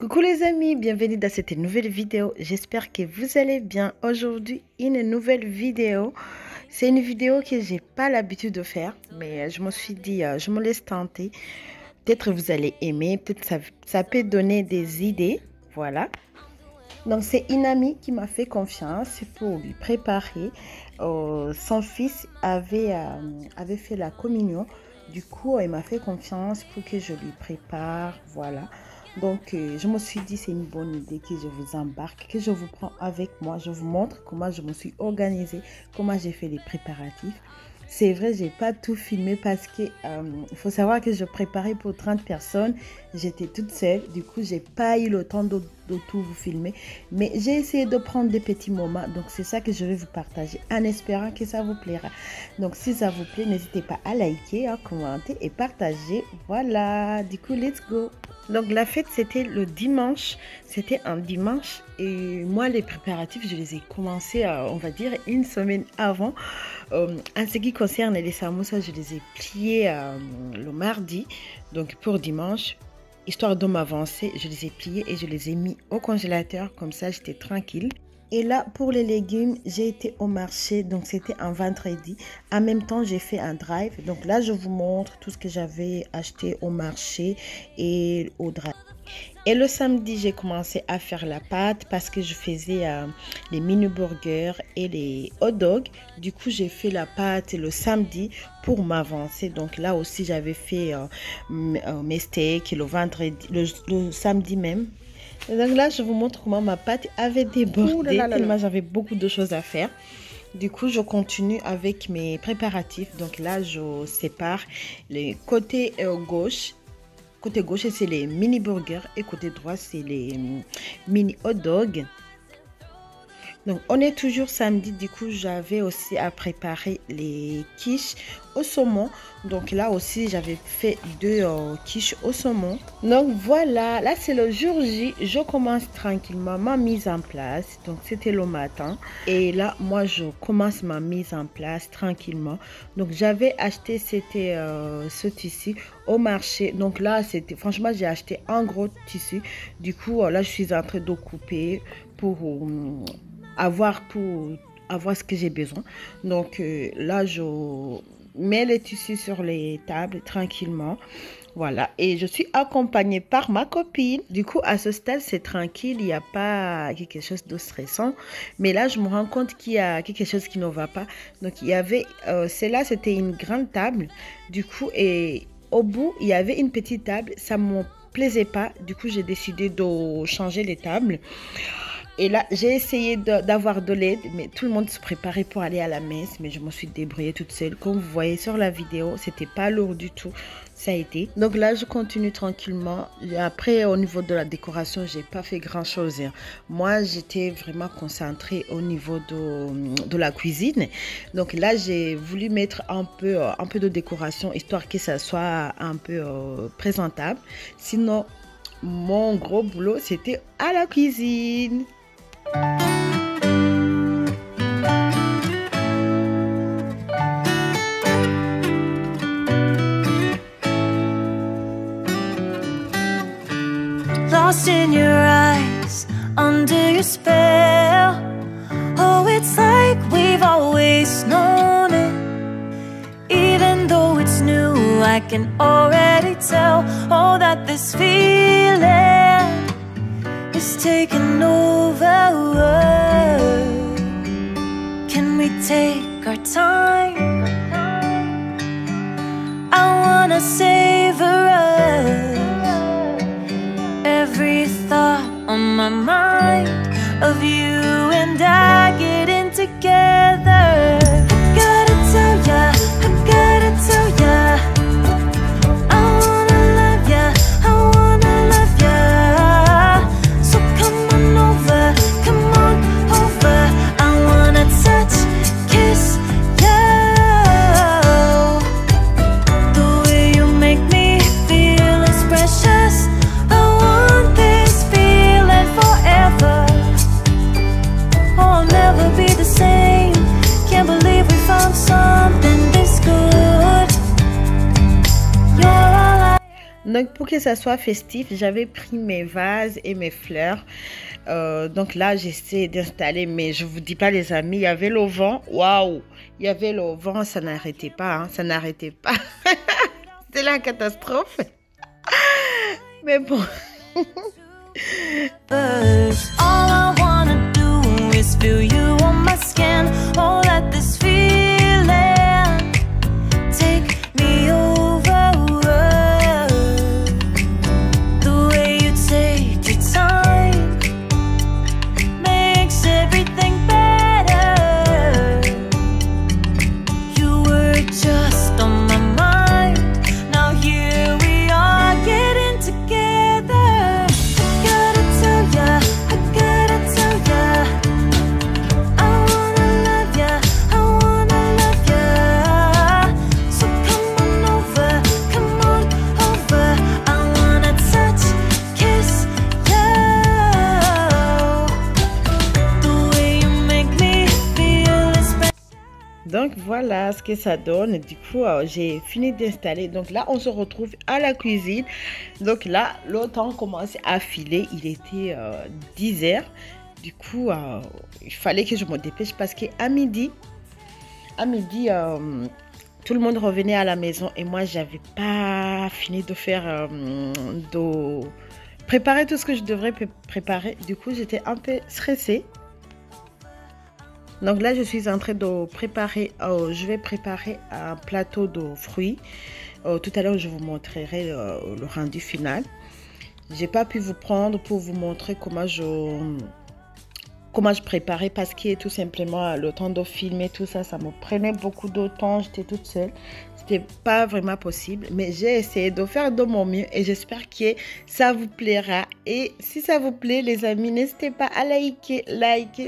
Coucou les amis, bienvenue dans cette nouvelle vidéo. J'espère que vous allez bien. Aujourd'hui, une nouvelle vidéo. C'est une vidéo que j'ai pas l'habitude de faire, mais je me suis dit, je me laisse tenter. Peut-être vous allez aimer, peut-être ça peut donner des idées. Voilà. Donc c'est une amie qui m'a fait confiance pour lui préparer. Son fils avait fait la communion. Du coup, elle m'a fait confiance pour que je lui prépare. Voilà. Donc, je me suis dit, c'est une bonne idée que je vous embarque, que je vous prends avec moi. Je vous montre comment je me suis organisée, comment j'ai fait les préparatifs. C'est vrai, j'ai pas tout filmé parce que il faut savoir que je préparais pour 30 personnes. J'étais toute seule. Du coup, j'ai pas eu le temps de tout vous filmer. Mais j'ai essayé de prendre des petits moments. Donc, c'est ça que je vais vous partager en espérant que ça vous plaira. Donc, si ça vous plaît, n'hésitez pas à liker, à commenter et partager. Voilà. Du coup, let's go. Donc la fête c'était le dimanche, c'était un dimanche et moi les préparatifs je les ai commencés on va dire une semaine avant. En ce qui concerne les samoussas, je les ai pliés le mardi, donc pour dimanche, histoire de m'avancer, je les ai pliés et je les ai mis au congélateur, comme ça j'étais tranquille. Et là, pour les légumes, j'ai été au marché, donc c'était un vendredi. En même temps, j'ai fait un drive. Donc là, je vous montre tout ce que j'avais acheté au marché et au drive. Et le samedi, j'ai commencé à faire la pâte parce que je faisais les mini burgers et les hot dogs. Du coup, j'ai fait la pâte le samedi pour m'avancer. Donc là aussi, j'avais fait mes steaks le vendredi, le samedi même. Et donc là, je vous montre comment ma pâte avait débordé tellement j'avais beaucoup de choses à faire. Du coup, je continue avec mes préparatifs. Donc là, je sépare les côtés gauche. Côté gauche, c'est les mini burgers et côté droit, c'est les mini hot dogs. Donc, on est toujours samedi. Du coup, j'avais aussi à préparer les quiches au saumon. Donc, là aussi, j'avais fait deux quiches au saumon. Donc, voilà. Là, c'est le jour J. Je commence tranquillement ma mise en place. Donc, c'était le matin. Et là, moi, je commence ma mise en place tranquillement. Donc, j'avais acheté ce tissu au marché. Donc, là, c'était franchement, j'ai acheté un gros tissu. Du coup, là, je suis en train de couper pour avoir ce que j'ai besoin. Donc là je mets les tissus sur les tables tranquillement, voilà, et je suis accompagnée par ma copine. Du coup à ce stade c'est tranquille, il n'y a pas quelque chose de stressant, mais là je me rends compte qu'il y a quelque chose qui ne va pas. Donc il y avait celle-là, c'était une grande table, du coup, et au bout il y avait une petite table, ça me plaisait pas. Du coup j'ai décidé de changer les tables. Et là, j'ai essayé d'avoir de l'aide, mais tout le monde se préparait pour aller à la messe, mais je me suis débrouillée toute seule. Comme vous voyez sur la vidéo, c'était pas lourd du tout, ça a été. Donc là, je continue tranquillement. Après, au niveau de la décoration, j'ai pas fait grand chose. Moi, j'étais vraiment concentrée au niveau de la cuisine. Donc là, j'ai voulu mettre un peu de décoration, histoire que ça soit un peu présentable. Sinon, mon gros boulot, c'était à la cuisine. Lost in your eyes, under your spell. Oh, it's like we've always known it. Even though it's new, I can already tell. Oh, that this feeling is taking over. Can we take our time? I wanna savor us. Every thought on my mind of you and I getting together. I gotta tell ya, I gotta tell ya, I wanna love ya, I wanna love ya. So come on over, I wanna touch, kiss you. The way you make Donc pour que ça soit festif, j'avais pris mes vases et mes fleurs. Donc là, j'essaie d'installer, mais je vous dis pas les amis, il y avait le vent. Waouh, il y avait le vent, ça n'arrêtait pas, hein, ça n'arrêtait pas. C'est la catastrophe. Mais bon. All I wanna do is feel you on my skin. Oh, let this feeling take me over. The way you take your time makes everything better. You were just on my mind. Now here we are getting together. Donc voilà ce que ça donne. Du coup, j'ai fini d'installer. Donc là, on se retrouve à la cuisine. Donc là, le temps commence à filer. Il était 10 heures. Du coup, il fallait que je me dépêche parce qu'à midi, tout le monde revenait à la maison et moi, j'avais pas fini de faire, de préparer tout ce que je devrais préparer. Du coup, j'étais un peu stressée. Donc là, je suis en train de préparer, je vais préparer un plateau de fruits. Tout à l'heure, je vous montrerai le rendu final. J'ai pas pu vous prendre pour vous montrer comment je préparais parce que tout simplement le temps de filmer tout ça, ça me prenait beaucoup de temps. J'étais toute seule. C'était pas vraiment possible, mais j'ai essayé de faire de mon mieux et j'espère que ça vous plaira. Et si ça vous plaît, les amis, n'hésitez pas à liker,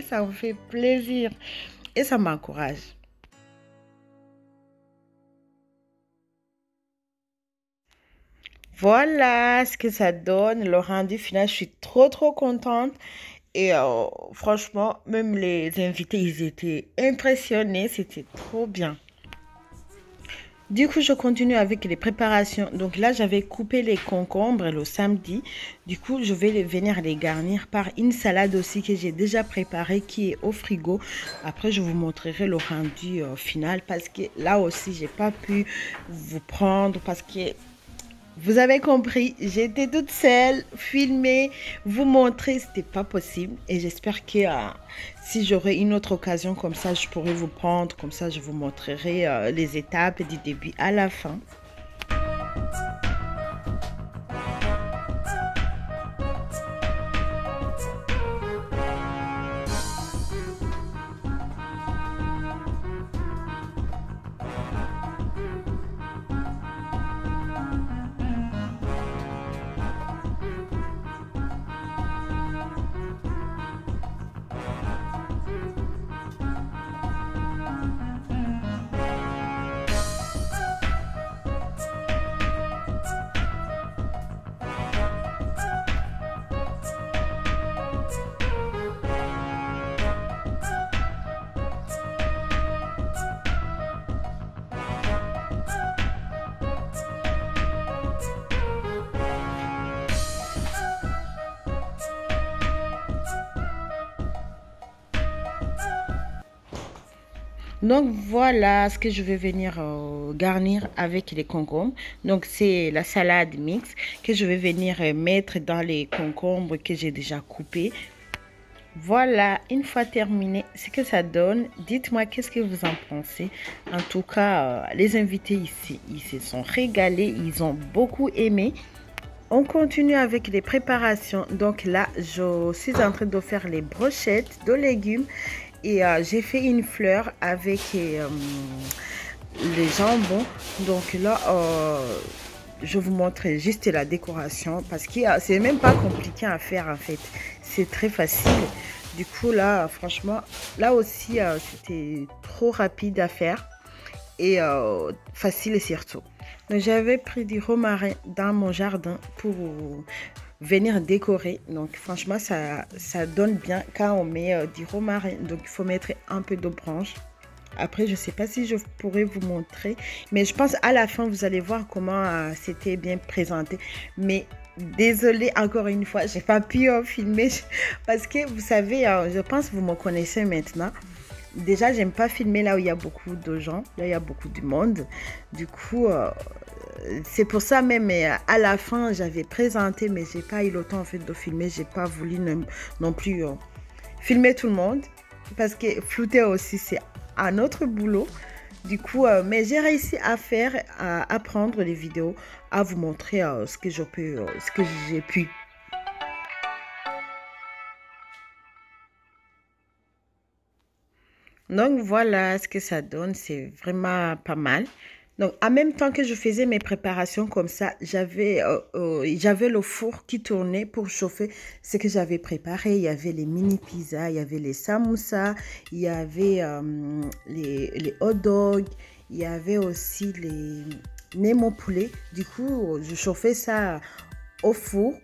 ça me fait plaisir et ça m'encourage. Voilà ce que ça donne, le rendu final. Je suis trop contente. Et franchement, même les invités, ils étaient impressionnés. C'était trop bien. Du coup, je continue avec les préparations. Donc là, j'avais coupé les concombres le samedi. Du coup, je vais venir les garnir par une salade aussi que j'ai déjà préparée qui est au frigo. Après, je vous montrerai le rendu final parce que là aussi, j'ai pas pu vous prendre parce que vous avez compris, j'étais toute seule, filmer, vous montrer, c'était pas possible. Et j'espère que si j'aurai une autre occasion comme ça, je pourrai vous prendre. Comme ça, je vous montrerai les étapes du début à la fin. Donc voilà ce que je vais venir garnir avec les concombres. Donc c'est la salade mixte que je vais venir mettre dans les concombres que j'ai déjà coupés. Voilà, une fois terminé, ce que ça donne. Dites-moi qu'est-ce que vous en pensez. En tout cas, les invités ici, ils se sont régalés, ils ont beaucoup aimé. On continue avec les préparations. Donc là, je suis en train de faire les brochettes de légumes. Et j'ai fait une fleur avec les jambons. Donc là, je vous montre juste la décoration. Parce que c'est même pas compliqué à faire en fait. C'est très facile. Du coup là, franchement, là aussi, c'était trop rapide à faire. Et facile surtout. Donc j'avais pris du romarin dans mon jardin pour venir décorer. Donc franchement ça donne bien quand on met du romarin. Donc il faut mettre un peu de branches Après, je ne sais pas si je pourrais vous montrer, mais je pense à la fin, vous allez voir comment c'était bien présenté. Mais désolée encore une fois, j'ai pas pu filmer parce que vous savez, je pense que vous me connaissez maintenant. Déjà, j'aime pas filmer là où il y a beaucoup de gens, là où il y a beaucoup de monde. Du coup, c'est pour ça même à la fin, j'avais présenté, mais j'ai pas eu le temps en fait de filmer. J'ai pas voulu non plus filmer tout le monde parce que flouter aussi, c'est un autre boulot. Du coup, mais j'ai réussi à faire, à prendre les vidéos, à vous montrer ce que je peux, ce que j'ai pu. Donc voilà ce que ça donne, c'est vraiment pas mal. Donc en même temps que je faisais mes préparations comme ça, j'avais le four qui tournait pour chauffer ce que j'avais préparé. Il y avait les mini pizzas, il y avait les samoussas, il y avait les hot dogs, il y avait aussi les Nemo poulet. Du coup, je chauffais ça au four.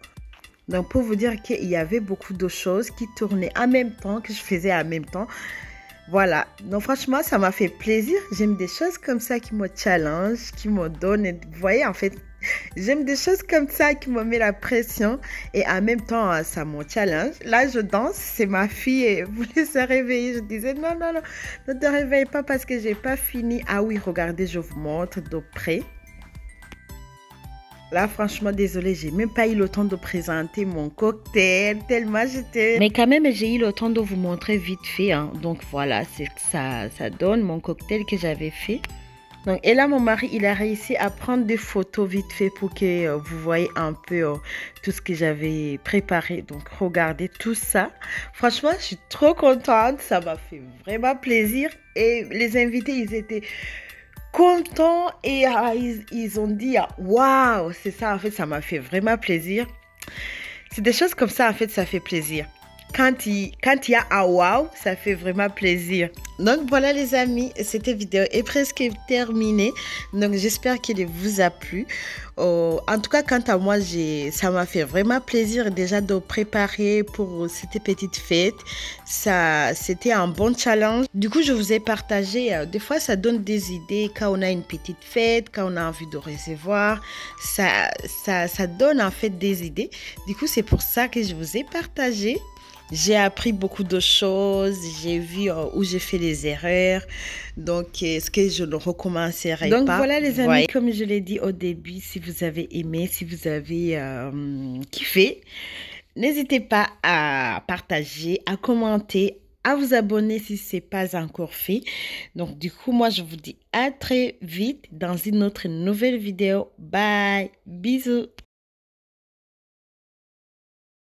Donc pour vous dire qu'il y avait beaucoup de choses qui tournaient en même temps, que je faisais en même temps. Voilà, donc franchement, ça m'a fait plaisir. J'aime des choses comme ça qui me challenge, qui me donnent, vous voyez, en fait, j'aime des choses comme ça qui me mettent la pression et en même temps, ça me challenge. Là, je danse, c'est ma fille et voulait se réveiller. Je disais, non, non, non, ne te réveille pas parce que j'ai pas fini. Ah oui, regardez, je vous montre de près. Là, franchement, désolée, j'ai même pas eu le temps de présenter mon cocktail, tellement j'étais... Mais quand même, j'ai eu le temps de vous montrer vite fait. Hein. Donc voilà, ça donne mon cocktail que j'avais fait. Donc, et là, mon mari, il a réussi à prendre des photos vite fait pour que vous voyez un peu tout ce que j'avais préparé. Donc, regardez tout ça. Franchement, je suis trop contente. Ça m'a fait vraiment plaisir. Et les invités, ils étaient contents et ils ont dit waouh, c'est ça en fait, ça m'a fait vraiment plaisir. C'est des choses comme ça en fait, ça fait plaisir. Quand il y a un waouh, ça fait vraiment plaisir. Donc voilà les amis, cette vidéo est presque terminée. Donc j'espère qu'elle vous a plu. En tout cas, quant à moi, ça m'a fait vraiment plaisir déjà de préparer pour cette petite fête. C'était un bon challenge. Du coup, je vous ai partagé. Des fois, ça donne des idées quand on a une petite fête, quand on a envie de recevoir. Ça donne en fait des idées. Du coup, c'est pour ça que je vous ai partagé. J'ai appris beaucoup de choses, j'ai vu où j'ai fait les erreurs, donc ce que je ne recommencerai pas. Donc voilà les amis, comme je l'ai dit au début, si vous avez aimé, si vous avez kiffé, n'hésitez pas à partager, à commenter, à vous abonner si ce n'est pas encore fait. Donc du coup, moi je vous dis à très vite dans une autre nouvelle vidéo. Bye, bisous.